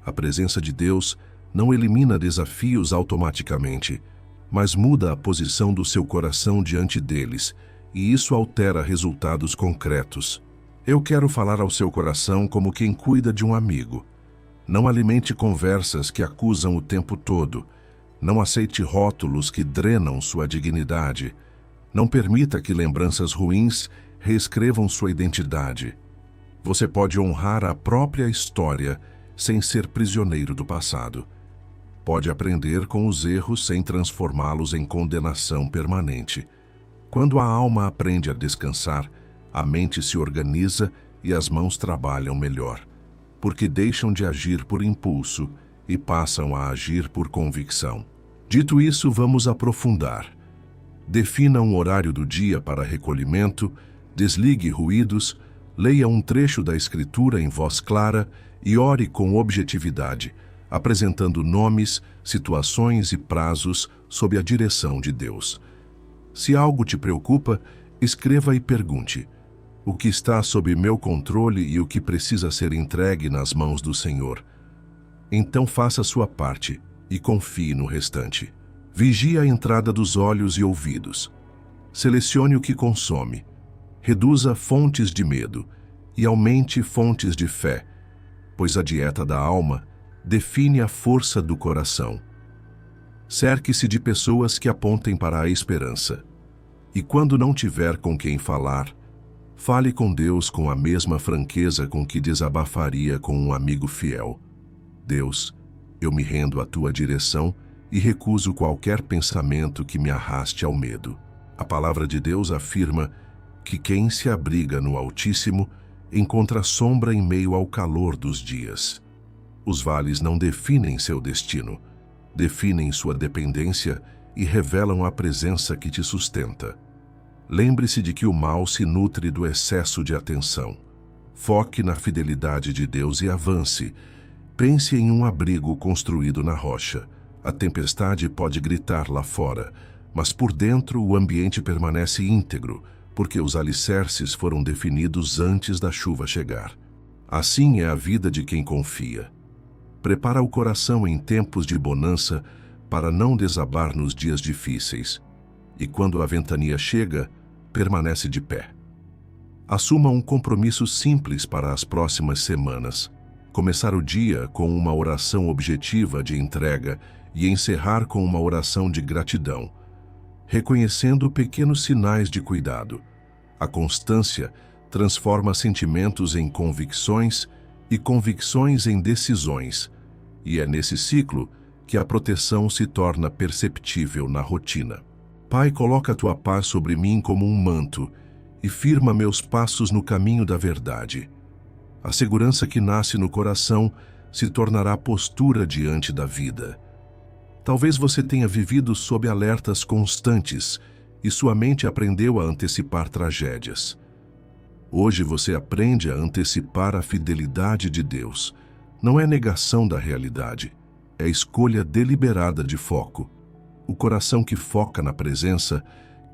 A presença de Deus não elimina desafios automaticamente, mas muda a posição do seu coração diante deles, e isso altera resultados concretos. Eu quero falar ao seu coração como quem cuida de um amigo. Não alimente conversas que acusam o tempo todo. Não aceite rótulos que drenam sua dignidade. Não permita que lembranças ruins reescrevam sua identidade. Você pode honrar a própria história sem ser prisioneiro do passado. Pode aprender com os erros sem transformá-los em condenação permanente. Quando a alma aprende a descansar, a mente se organiza e as mãos trabalham melhor, porque deixam de agir por impulso e passam a agir por convicção. Dito isso, vamos aprofundar. Defina um horário do dia para recolhimento, desligue ruídos, leia um trecho da Escritura em voz clara e ore com objetividade, apresentando nomes, situações e prazos sob a direção de Deus. Se algo te preocupa, escreva e pergunte: o que está sob meu controle e o que precisa ser entregue nas mãos do Senhor? Então faça a sua parte e confie no restante. Vigie a entrada dos olhos e ouvidos. Selecione o que consome. Reduza fontes de medo e aumente fontes de fé, pois a dieta da alma define a força do coração. Cerque-se de pessoas que apontem para a esperança. E quando não tiver com quem falar, fale com Deus com a mesma franqueza com que desabafaria com um amigo fiel. Deus, eu me rendo à tua direção e recuso qualquer pensamento que me arraste ao medo. A palavra de Deus afirma que quem se abriga no Altíssimo encontra sombra em meio ao calor dos dias. Os vales não definem seu destino, definem sua dependência e revelam a presença que te sustenta. Lembre-se de que o mal se nutre do excesso de atenção. Foque na fidelidade de Deus e avance. Pense em um abrigo construído na rocha. A tempestade pode gritar lá fora, mas por dentro o ambiente permanece íntegro, porque os alicerces foram definidos antes da chuva chegar. Assim é a vida de quem confia. Prepara o coração em tempos de bonança para não desabar nos dias difíceis. E quando a ventania chega, permanece de pé. Assuma um compromisso simples para as próximas semanas. Começar o dia com uma oração objetiva de entrega e encerrar com uma oração de gratidão, reconhecendo pequenos sinais de cuidado. A constância transforma sentimentos em convicções e convicções em decisões, e é nesse ciclo que a proteção se torna perceptível na rotina. Pai, coloca a tua paz sobre mim como um manto e firma meus passos no caminho da verdade. A segurança que nasce no coração se tornará postura diante da vida. Talvez você tenha vivido sob alertas constantes e sua mente aprendeu a antecipar tragédias. Hoje você aprende a antecipar a fidelidade de Deus. Não é negação da realidade, é escolha deliberada de foco. O coração que foca na presença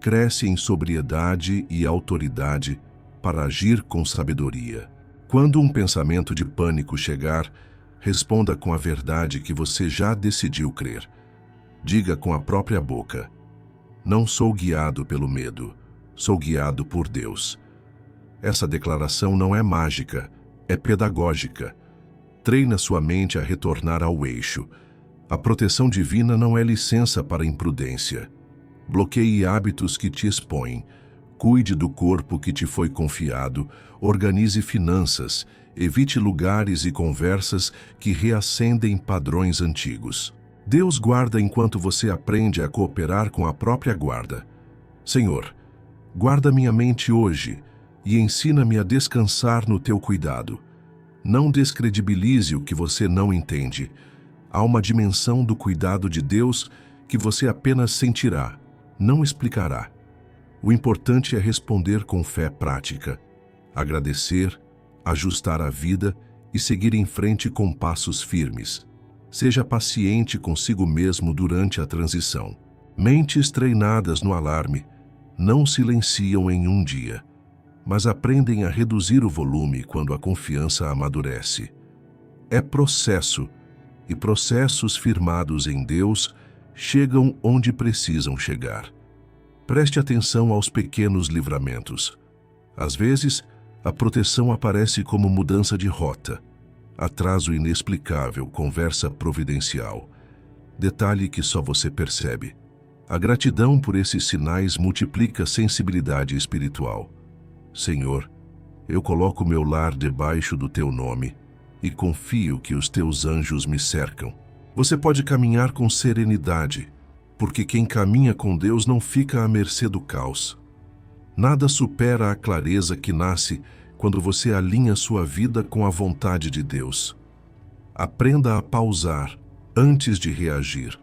cresce em sobriedade e autoridade para agir com sabedoria. Quando um pensamento de pânico chegar, responda com a verdade que você já decidiu crer. Diga com a própria boca: não sou guiado pelo medo, sou guiado por Deus. Essa declaração não é mágica, é pedagógica. Treina sua mente a retornar ao eixo. A proteção divina não é licença para imprudência. Bloqueie hábitos que te expõem. Cuide do corpo que te foi confiado. Organize finanças. Evite lugares e conversas que reacendem padrões antigos. Deus guarda enquanto você aprende a cooperar com a própria guarda. Senhor, guarda minha mente hoje e ensina-me a descansar no teu cuidado. Não descredibilize o que você não entende. Há uma dimensão do cuidado de Deus que você apenas sentirá, não explicará. O importante é responder com fé prática, agradecer, ajustar a vida e seguir em frente com passos firmes. Seja paciente consigo mesmo durante a transição. Mentes treinadas no alarme não silenciam em um dia, mas aprendem a reduzir o volume quando a confiança amadurece. É processo, e processos firmados em Deus chegam onde precisam chegar. Preste atenção aos pequenos livramentos. Às vezes, a proteção aparece como mudança de rota, atraso inexplicável, conversa providencial. Detalhe que só você percebe. A gratidão por esses sinais multiplica a sensibilidade espiritual. Senhor, eu coloco meu lar debaixo do teu nome e confio que os teus anjos me cercam. Você pode caminhar com serenidade, porque quem caminha com Deus não fica à mercê do caos. Nada supera a clareza que nasce quando você alinha sua vida com a vontade de Deus. Aprenda a pausar antes de reagir.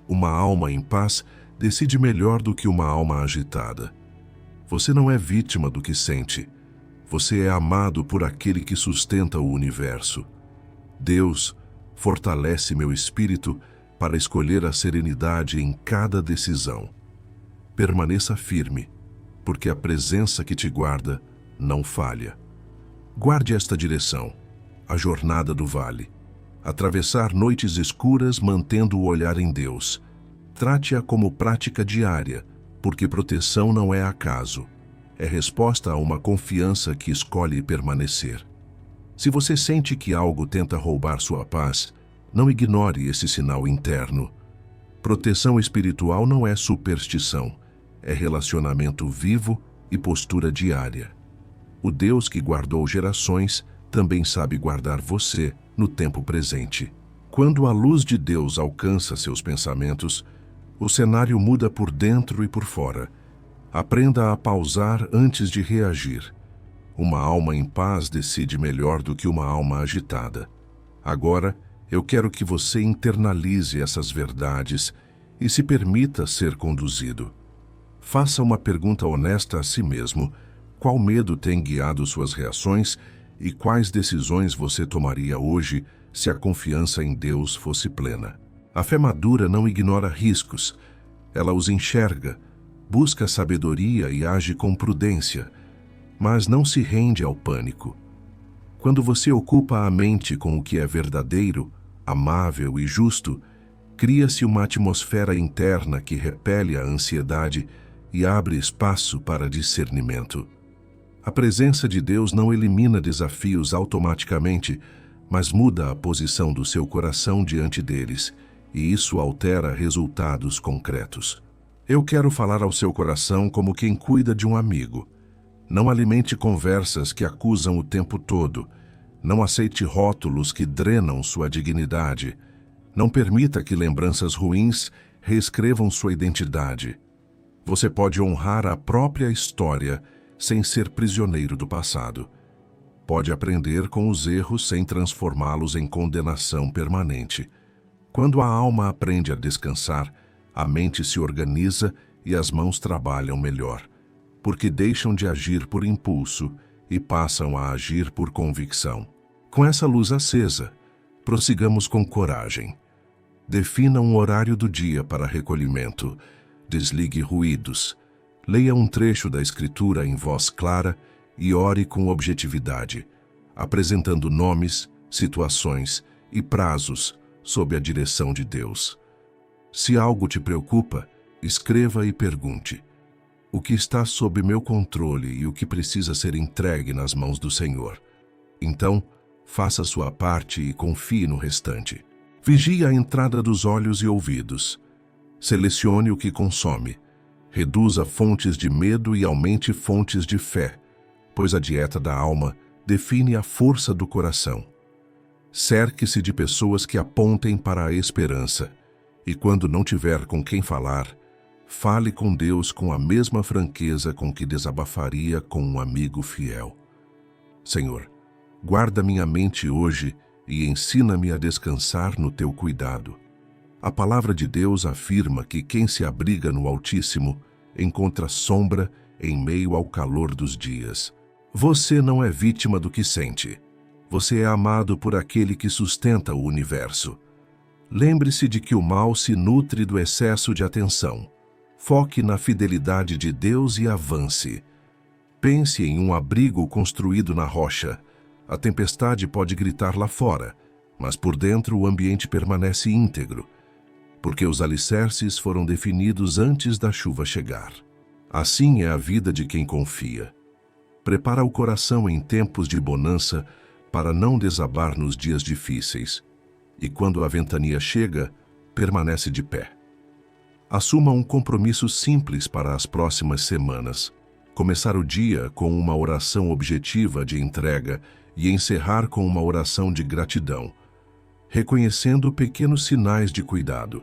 Uma alma em paz decide melhor do que uma alma agitada. Você não é vítima do que sente. Você é amado por aquele que sustenta o universo. Deus fortalece meu espírito para escolher a serenidade em cada decisão. Permaneça firme, porque a presença que te guarda não falha. Guarde esta direção, a jornada do vale. Atravessar noites escuras mantendo o olhar em Deus. Trate-a como prática diária, porque proteção não é acaso. É resposta a uma confiança que escolhe permanecer. Se você sente que algo tenta roubar sua paz, não ignore esse sinal interno. Proteção espiritual não é superstição, é relacionamento vivo e postura diária. O Deus que guardou gerações também sabe guardar você no tempo presente. Quando a luz de Deus alcança seus pensamentos, o cenário muda por dentro e por fora. Aprenda a pausar antes de reagir. Uma alma em paz decide melhor do que uma alma agitada. Agora, eu quero que você internalize essas verdades e se permita ser conduzido. Faça uma pergunta honesta a si mesmo: qual medo tem guiado suas reações e quais decisões você tomaria hoje se a confiança em Deus fosse plena? A fé madura não ignora riscos. Ela os enxerga, busca sabedoria e age com prudência, mas não se rende ao pânico. Quando você ocupa a mente com o que é verdadeiro, amável e justo, cria-se uma atmosfera interna que repele a ansiedade e abre espaço para discernimento. A presença de Deus não elimina desafios automaticamente, mas muda a posição do seu coração diante deles, e isso altera resultados concretos. Eu quero falar ao seu coração como quem cuida de um amigo. Não alimente conversas que acusam o tempo todo. Não aceite rótulos que drenam sua dignidade. Não permita que lembranças ruins reescrevam sua identidade. Você pode honrar a própria história sem ser prisioneiro do passado. Pode aprender com os erros sem transformá-los em condenação permanente. Quando a alma aprende a descansar, a mente se organiza e as mãos trabalham melhor, porque deixam de agir por impulso e passam a agir por convicção. Com essa luz acesa, prossigamos com coragem. Defina um horário do dia para recolhimento. Desligue ruídos. Leia um trecho da Escritura em voz clara e ore com objetividade, apresentando nomes, situações e prazos sob a direção de Deus. Se algo te preocupa, escreva e pergunte: o que está sob meu controle e o que precisa ser entregue nas mãos do Senhor? Então, faça sua parte e confie no restante. Vigie a entrada dos olhos e ouvidos. Selecione o que consome. Reduza fontes de medo e aumente fontes de fé, pois a dieta da alma define a força do coração. Cerque-se de pessoas que apontem para a esperança, e quando não tiver com quem falar, fale com Deus com a mesma franqueza com que desabafaria com um amigo fiel. Senhor, guarda minha mente hoje e ensina-me a descansar no teu cuidado. A palavra de Deus afirma que quem se abriga no Altíssimo encontra sombra em meio ao calor dos dias. Você não é vítima do que sente. Você é amado por aquele que sustenta o universo. Lembre-se de que o mal se nutre do excesso de atenção. Foque na fidelidade de Deus e avance. Pense em um abrigo construído na rocha. A tempestade pode gritar lá fora, mas por dentro o ambiente permanece íntegro, porque os alicerces foram definidos antes da chuva chegar. Assim é a vida de quem confia. Prepara o coração em tempos de bonança para não desabar nos dias difíceis, e quando a ventania chega, permanece de pé. Assuma um compromisso simples para as próximas semanas. Começar o dia com uma oração objetiva de entrega e encerrar com uma oração de gratidão, reconhecendo pequenos sinais de cuidado.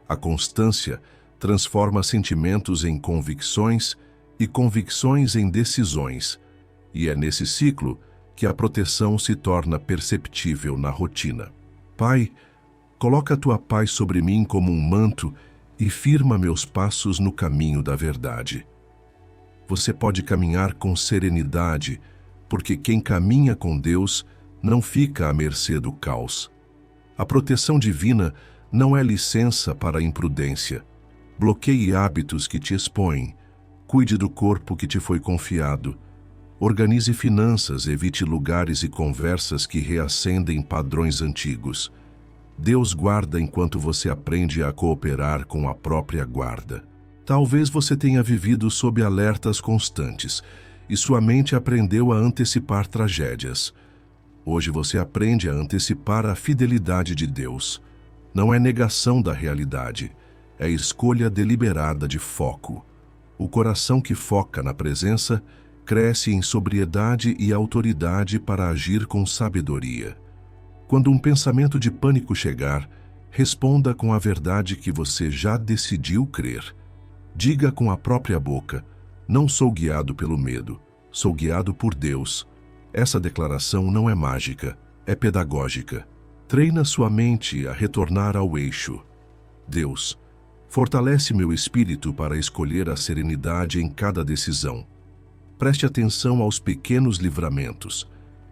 A constância transforma sentimentos em convicções e convicções em decisões, e é nesse ciclo que a proteção se torna perceptível na rotina. Pai, coloca a tua paz sobre mim como um manto e firma meus passos no caminho da verdade. Você pode caminhar com serenidade, porque quem caminha com Deus não fica à mercê do caos. A proteção divina não é licença para a imprudência. Bloqueie hábitos que te expõem. Cuide do corpo que te foi confiado. Organize finanças, evite lugares e conversas que reacendem padrões antigos. Deus guarda enquanto você aprende a cooperar com a própria guarda. Talvez você tenha vivido sob alertas constantes e sua mente aprendeu a antecipar tragédias. Hoje você aprende a antecipar a fidelidade de Deus. Não é negação da realidade, é escolha deliberada de foco. O coração que foca na presença cresce em sobriedade e autoridade para agir com sabedoria. Quando um pensamento de pânico chegar, responda com a verdade que você já decidiu crer. Diga com a própria boca: não sou guiado pelo medo, sou guiado por Deus. Essa declaração não é mágica, é pedagógica. Treina sua mente a retornar ao eixo. Deus, fortalece meu espírito para escolher a serenidade em cada decisão. Preste atenção aos pequenos livramentos.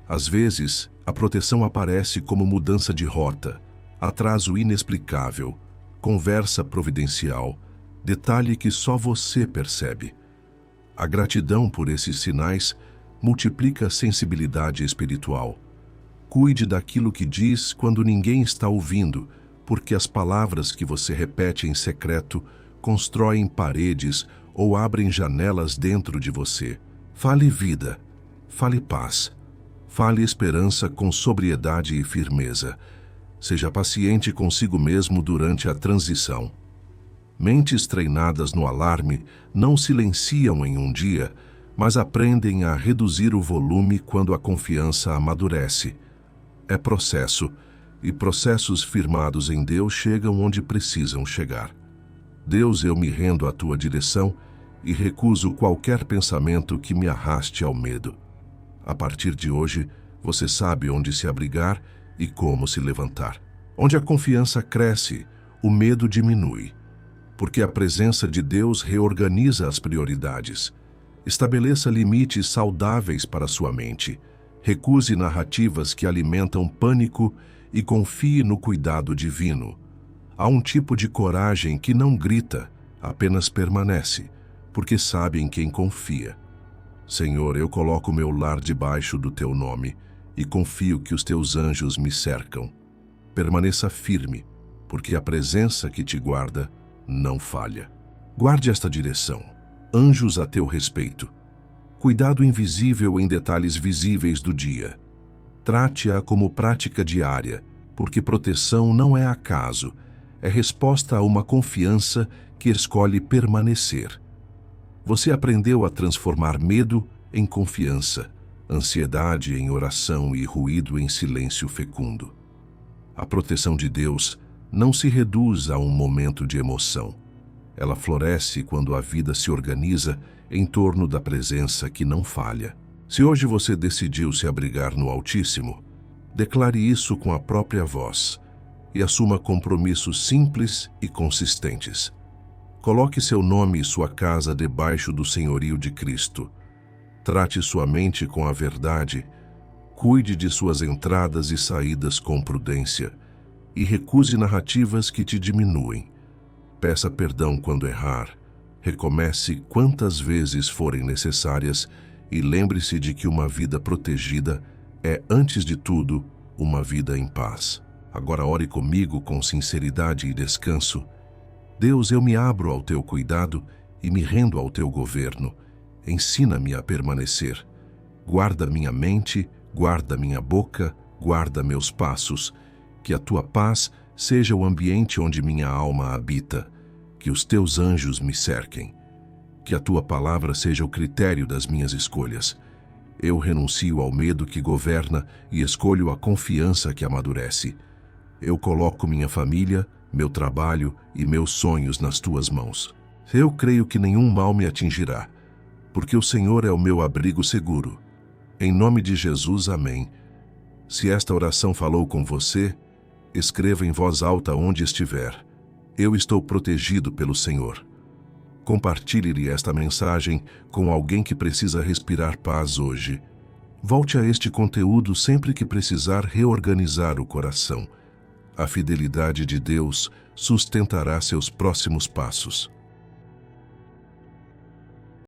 Às vezes, a proteção aparece como mudança de rota, atraso inexplicável, conversa providencial, detalhe que só você percebe. A gratidão por esses sinais multiplica a sensibilidade espiritual. Cuide daquilo que diz quando ninguém está ouvindo, porque as palavras que você repete em secreto constroem paredes ou abrem janelas dentro de você. Fale vida, fale paz, fale esperança com sobriedade e firmeza. Seja paciente consigo mesmo durante a transição. Mentes treinadas no alarme não silenciam em um dia, mas aprendem a reduzir o volume quando a confiança amadurece. É processo, e processos firmados em Deus chegam onde precisam chegar. Deus, eu me rendo à tua direção e recuso qualquer pensamento que me arraste ao medo. A partir de hoje, você sabe onde se abrigar e como se levantar. Onde a confiança cresce, o medo diminui, porque a presença de Deus reorganiza as prioridades. Estabeleça limites saudáveis para sua mente. Recuse narrativas que alimentam pânico e confie no cuidado divino. Há um tipo de coragem que não grita, apenas permanece, porque sabe em quem confia. Senhor, eu coloco meu lar debaixo do teu nome e confio que os teus anjos me cercam. Permaneça firme, porque a presença que te guarda não falha. Guarde esta direção. Anjos a teu respeito. Cuidado invisível em detalhes visíveis do dia. Trate-a como prática diária, porque proteção não é acaso, é resposta a uma confiança que escolhe permanecer. Você aprendeu a transformar medo em confiança, ansiedade em oração e ruído em silêncio fecundo. A proteção de Deus não se reduz a um momento de emoção. Ela floresce quando a vida se organiza em torno da presença que não falha. Se hoje você decidiu se abrigar no Altíssimo, declare isso com a própria voz e assuma compromissos simples e consistentes. Coloque seu nome e sua casa debaixo do senhorio de Cristo. Trate sua mente com a verdade, cuide de suas entradas e saídas com prudência e recuse narrativas que te diminuem. Peça perdão quando errar, Recomece quantas vezes forem necessárias e lembre-se de que uma vida protegida é, antes de tudo, uma vida em paz. Agora ore comigo com sinceridade e descanso. Deus, eu me abro ao teu cuidado e me rendo ao teu governo. Ensina-me a permanecer. Guarda minha mente, guarda minha boca, guarda meus passos. Que a tua paz seja o ambiente onde minha alma habita. Que os teus anjos me cerquem. Que a tua palavra seja o critério das minhas escolhas. Eu renuncio ao medo que governa e escolho a confiança que amadurece. Eu coloco minha família, meu trabalho e meus sonhos nas tuas mãos. Eu creio que nenhum mal me atingirá, porque o Senhor é o meu abrigo seguro. Em nome de Jesus, amém. Se esta oração falou com você, escreva em voz alta onde estiver. Eu estou protegido pelo Senhor. Compartilhe esta mensagem com alguém que precisa respirar paz hoje. Volte a este conteúdo sempre que precisar reorganizar o coração. A fidelidade de Deus sustentará seus próximos passos.